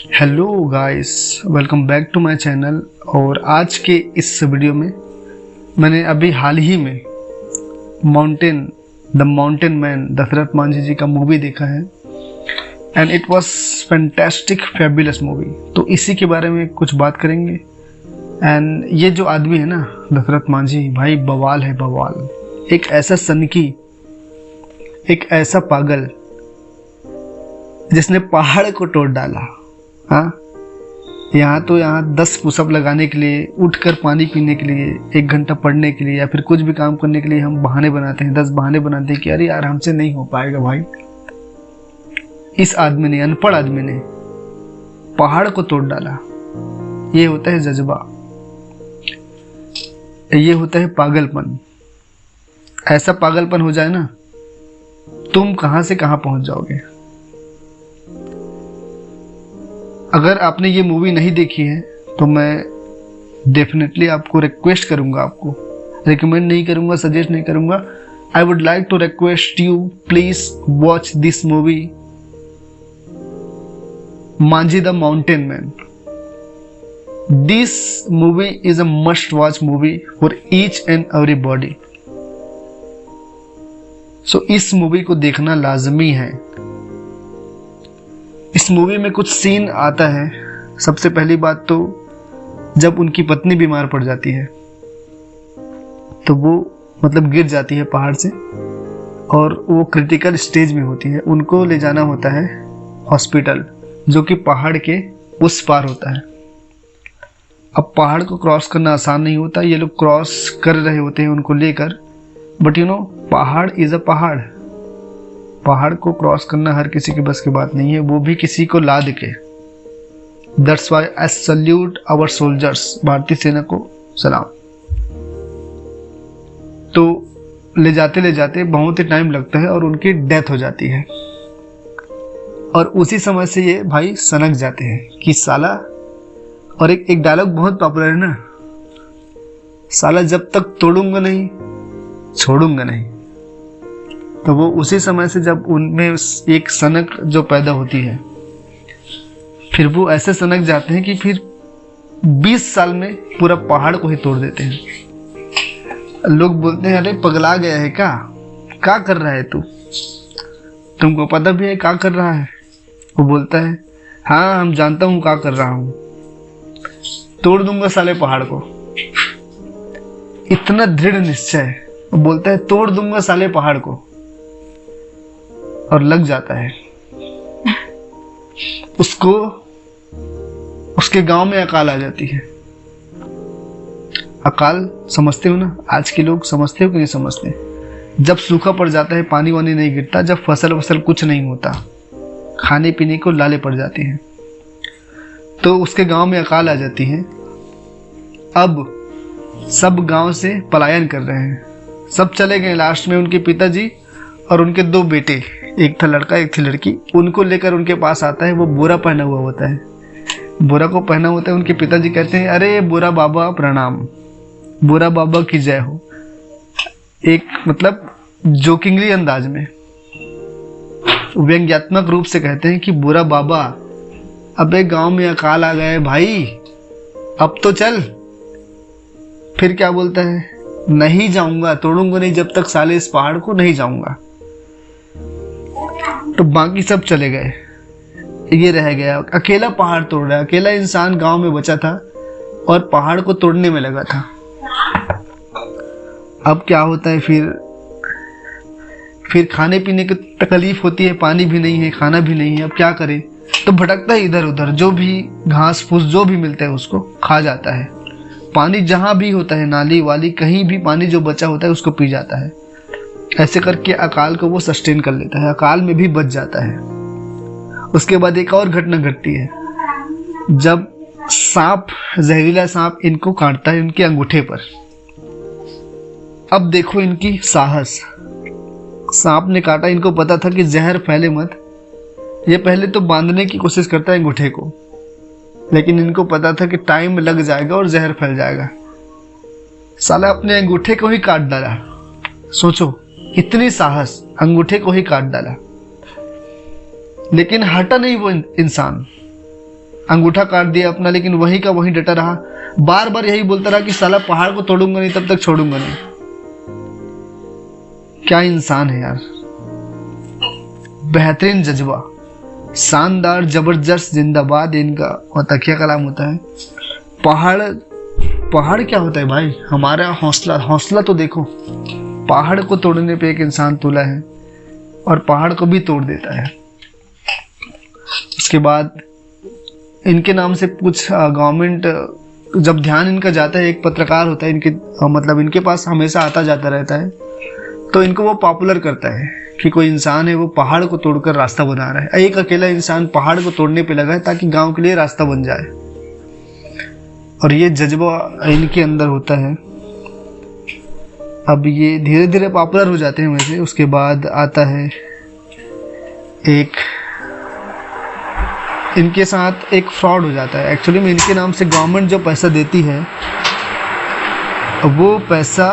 Hello guys, welcome back to my channel. और आज के इस वीडियो में मैंने अभी हाल ही में the mountain man Dashrath Manjhi ji का मूवी देखा है and it was fantastic fabulous movie. तो इसी के बारे में कुछ बात करेंगे। एंड ये जो आदमी है ना दशरथ मांझी, भाई बवाल है बवाल। एक ऐसा सनकी, एक ऐसा पागल जिसने पहाड़ को तोड़ डाला। हाँ, यहाँ 10 पुशअप लगाने के लिए, उठकर पानी पीने के लिए, 1 घंटा पढ़ने के लिए या फिर कुछ भी काम करने के लिए हम बहाने बनाते हैं, 10 बहाने बनाते हैं कि अरे यार हमसे नहीं हो पाएगा। भाई इस आदमी ने, अनपढ़ आदमी ने पहाड़ को तोड़ डाला। ये होता है जज्बा, ये होता है पागलपन। ऐसा पागलपन हो जाए ना, तुम कहां से कहां पहुंच जाओगे। अगर आपने ये मूवी नहीं देखी है तो मैं डेफिनेटली आपको रिक्वेस्ट करूंगा, आपको रिकमेंड नहीं करूंगा, सजेस्ट नहीं करूंगा। I would like to request you, please watch this movie Manjhi the mountain man. This movie is a must watch movie for each and everybody. So इस मूवी को देखना लाजमी है। इस मूवी में कुछ सीन आता है। सबसे पहली बात तो जब उनकी पत्नी बीमार पड़ जाती है तो वो मतलब गिर जाती है पहाड़ से और वो क्रिटिकल स्टेज में होती है। उनको ले जाना होता है हॉस्पिटल, जो कि पहाड़ के उस पार होता है। अब पहाड़ को क्रॉस करना आसान नहीं होता। ये लोग क्रॉस कर रहे होते हैं उनको लेकर, बट यू नो पहाड़ इज अ पहाड़। पहाड़ को क्रॉस करना हर किसी के बस की बात नहीं है, वो भी किसी को लाद के। That's why I salute our soldiers. भारतीय सेना को सलाम। तो ले जाते बहुत ही टाइम लगता है और उनकी डेथ हो जाती है। और उसी समय से ये भाई सनक जाते हैं कि साला, और एक डायलॉग बहुत पॉपुलर है ना, साला जब तक तोड़ूंगा नहीं छोड़ूंगा नहीं। तो वो उसी समय से जब उनमें एक सनक जो पैदा होती है, फिर वो ऐसे सनक जाते हैं कि फिर 20 साल में पूरा पहाड़ को ही तोड़ देते हैं। लोग बोलते हैं अरे पगला गया है क्या कर रहा है तू, तुमको पता भी है क्या कर रहा है। वो बोलता है हाँ हम जानता हूँ क्या कर रहा हूँ, तोड़ दूंगा साले पहाड़ को। इतना दृढ़ निश्चय। वो बोलता है तोड़ दूंगा साले पहाड़ को, और लग जाता है। उसको उसके गांव में अकाल आ जाती है। अकाल समझते हो ना, आज के लोग समझते हो कि नहीं समझते। जब सूखा पड़ जाता है, पानी वानी नहीं गिरता, जब फसल कुछ नहीं होता, खाने पीने को लाले पड़ जाती हैं, तो उसके गांव में अकाल आ जाती है। अब सब गांव से पलायन कर रहे हैं, सब चले गए। लास्ट में उनके पिताजी और उनके 2 बेटे, एक था लड़का एक थी लड़की, उनको लेकर उनके पास आता है। वो बोरा पहना हुआ होता है, बोरा को पहना होता है। उनके पिताजी कहते हैं अरे बोरा बाबा प्रणाम, बोरा बाबा की जय हो। एक मतलब जोकिंगली अंदाज में, व्यंग्यात्मक रूप से कहते हैं कि बोरा बाबा, अबे गांव में अकाल आ गए भाई, अब तो चल। फिर क्या बोलता है, नहीं जाऊंगा, तोड़ूंगा नहीं जब तक साले इस पहाड़ को नहीं जाऊंगा। तो बाकी सब चले गए, ये रह गया, अकेला पहाड़ तोड़ रहा है। अकेला इंसान गांव में बचा था और पहाड़ को तोड़ने में लगा था। अब क्या होता है, फिर खाने पीने की तकलीफ होती है, पानी भी नहीं है, खाना भी नहीं है। अब क्या करे, तो भटकता है इधर उधर, जो भी घास फूस जो भी मिलता है उसको खा जाता है। पानी जहां भी होता है, नाली वाली कहीं भी पानी जो बचा होता है उसको पी जाता है। ऐसे करके अकाल को वो सस्टेन कर लेता है, अकाल में भी बच जाता है। उसके बाद एक और घटना घटती है, जब सांप, जहरीला सांप इनको काटता है इनके अंगूठे पर। अब देखो इनकी साहस, सांप ने काटा, इनको पता था कि जहर फैले मत। ये पहले तो बांधने की कोशिश करता है अंगूठे को, लेकिन इनको पता था कि टाइम लग जाएगा और जहर फैल जाएगा। साला अपने अंगूठे को ही काट डाला। सोचो इतनी साहस, अंगूठे को ही काट डाला। लेकिन हटा नहीं वो इंसान, अंगूठा काट दिया अपना, लेकिन वहीं का वहीं डटा रहा, बार बार यही बोलता रहा कि साला पहाड़ को तोड़ूंगा नहीं तब तक छोड़ूंगा नहीं। क्या इंसान है यार, बेहतरीन जज्बा, शानदार, जबरदस्त, जिंदाबाद इनका और तकिया कलाम होता है। पहाड़ क्या होता है भाई, हमारा हौसला तो देखो, पहाड़ को तोड़ने पे एक इंसान तुला है और पहाड़ को भी तोड़ देता है। उसके बाद इनके नाम से कुछ गवर्नमेंट, जब ध्यान इनका जाता है, एक पत्रकार होता है इनके, मतलब इनके पास हमेशा आता जाता रहता है, तो इनको वो पॉपुलर करता है कि कोई इंसान है वो पहाड़ को तोड़कर रास्ता बना रहा है। एक अकेला इंसान पहाड़ को तोड़ने पे लगा है ताकि गांव के लिए रास्ता बन जाए, और ये जज्बा इनके अंदर होता है। अब ये धीरे धीरे पॉपुलर हो जाते हैं वैसे। उसके बाद आता है एक, इनके साथ एक फ्रॉड हो जाता है। एक्चुअली में इनके नाम से गवर्नमेंट जो पैसा देती है वो पैसा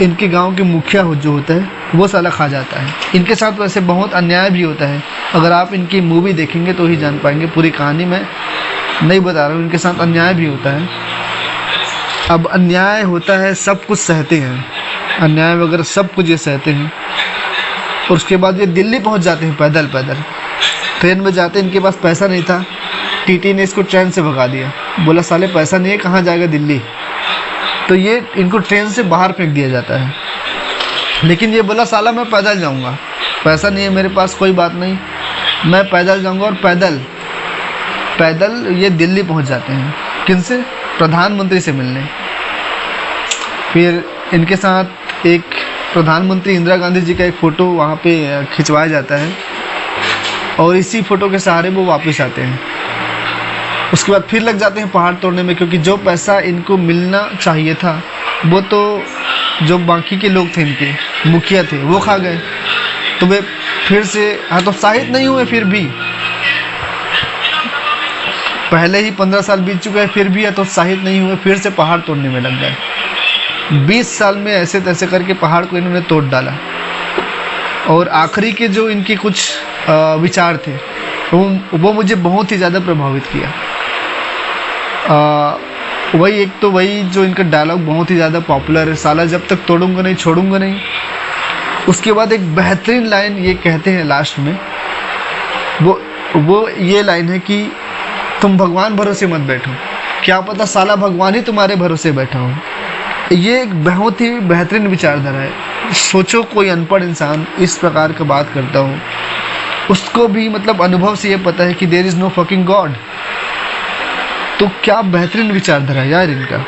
इनके गांव के मुखिया जो होता है वो साला खा जाता है। इनके साथ वैसे बहुत अन्याय भी होता है, अगर आप इनकी मूवी देखेंगे तो ही जान पाएंगे, पूरी कहानी मैं नहीं बता रहा हूँ। इनके साथ अन्याय भी होता है। अब अन्याय होता है, सब कुछ सहते हैं, अन्याय वगैरह सब कुछ ये सहते हैं। और उसके बाद ये दिल्ली पहुँच जाते हैं पैदल पैदल। ट्रेन में जाते, इनके पास पैसा नहीं था, टीटी ने इसको ट्रेन से भगा दिया, बोला साले पैसा नहीं है, कहाँ जाएगा दिल्ली। तो ये इनको ट्रेन से बाहर फेंक दिया जाता है, लेकिन ये बोला साला मैं पैदल जाऊंगा, पैसा नहीं है मेरे पास, कोई बात नहीं, मैं पैदल जाऊंगा। और पैदल ये दिल्ली पहुंच जाते हैं। किनसे? प्रधानमंत्री से मिलने। फिर इनके साथ एक प्रधानमंत्री इंदिरा गांधी जी का एक फ़ोटो वहाँ पे खिंचवाया जाता है, और इसी फ़ोटो के सहारे वो वापस आते हैं। उसके बाद फिर लग जाते हैं पहाड़ तोड़ने में, क्योंकि जो पैसा इनको मिलना चाहिए था वो तो जो बाकी के लोग थे, इनके मुखिया थे, वो खा गए। तो वे फिर से हतोत्साहित नहीं हुए, फिर भी पहले ही 15 साल बीत चुके हैं, फिर भी हतोत्साहित नहीं हुए, फिर से पहाड़ तोड़ने में लग गए। 20 साल में ऐसे तैसे करके पहाड़ को इन्होंने तोड़ डाला। और आखिरी के जो इनके कुछ विचार थे वो मुझे बहुत ही ज़्यादा प्रभावित किया। वही एक तो वही जो इनका डायलॉग बहुत ही ज़्यादा पॉपुलर है, साला जब तक तोड़ूंगा नहीं छोड़ूंगा नहीं। उसके बाद एक बेहतरीन लाइन ये कहते हैं लास्ट में, वो ये लाइन है कि तुम भगवान भरोसे मत बैठो, क्या पता साला भगवान ही तुम्हारे भरोसे बैठा हो। ये एक बहुत ही बेहतरीन विचारधारा है। सोचो कोई अनपढ़ इंसान इस प्रकार का बात करता हो, उसको भी मतलब अनुभव से ये पता है कि there is no fucking god. तो क्या बेहतरीन विचारधारा है यार इनका।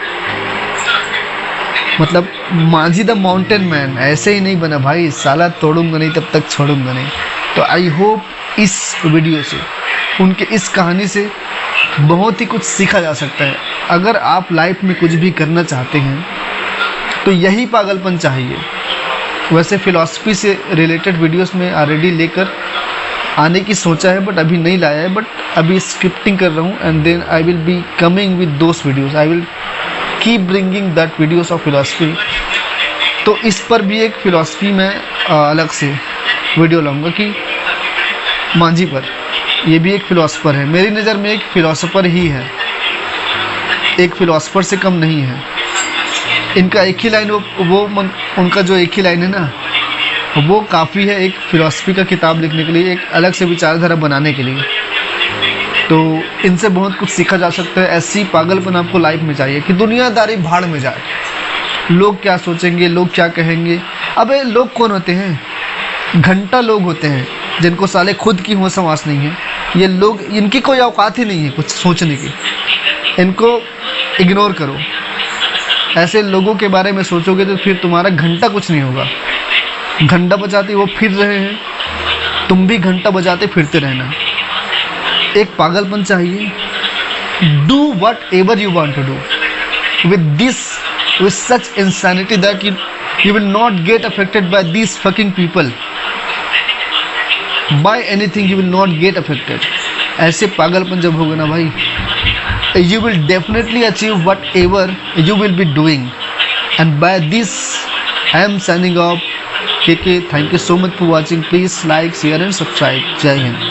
मतलब मांझी द माउंटेन मैन ऐसे ही नहीं बना भाई, साला तोड़ूंगा नहीं तब तक छोड़ूंगा नहीं। तो आई होप इस वीडियो से, उनके इस कहानी से बहुत ही कुछ सीखा जा सकता है। अगर आप लाइफ में कुछ भी करना चाहते हैं तो यही पागलपन चाहिए। वैसे फ़िलॉसफी से रिलेटेड वीडियोस में ऑलरेडी लेकर आने की सोचा है, बट अभी नहीं लाया है, बट अभी स्क्रिप्टिंग कर रहा हूँ, and then I will be coming with those videos. I will keep bringing that videos of philosophy. तो इस पर भी एक फ़िलॉसफी में अलग से वीडियो लाऊंगा कि मांझी पर, ये भी एक फ़िलॉसफर है, मेरी नज़र में एक फ़िलॉसफर ही है, एक फ़िलॉसफर से कम नहीं है। इनका एक ही लाइन उनका जो एक ही लाइन है ना, वो काफ़ी है एक फ़िलॉसफी का किताब लिखने के लिए, एक अलग से विचारधारा बनाने के लिए। तो इनसे बहुत कुछ सीखा जा सकता है। ऐसी पागलपन आपको लाइफ में चाहिए कि दुनियादारी भाड़ में जाए, लोग क्या सोचेंगे, लोग क्या कहेंगे। अबे लोग कौन होते हैं? घंटा लोग होते हैं जिनको साले खुद की होश हवास नहीं है। ये लोग, इनकी कोई औकात ही नहीं है कुछ सोचने की, इनको इग्नोर करो। ऐसे लोगों के बारे में सोचोगे तो फिर तुम्हारा घंटा कुछ नहीं होगा। घंटा बजाते वो फिर रहे हैं, तुम भी घंटा बजाते फिरते रहना। एक पागलपन चाहिए। Do whatever you want to do with such insanity that you will not get affected by these fucking people. By anything you will not get affected. ऐसे पागलपन जब होगा ना भाई, you will definitely achieve whatever you will be doing. And by this I am signing off. KK, thank you so much for watching. Please like, share and subscribe. Jai Hind.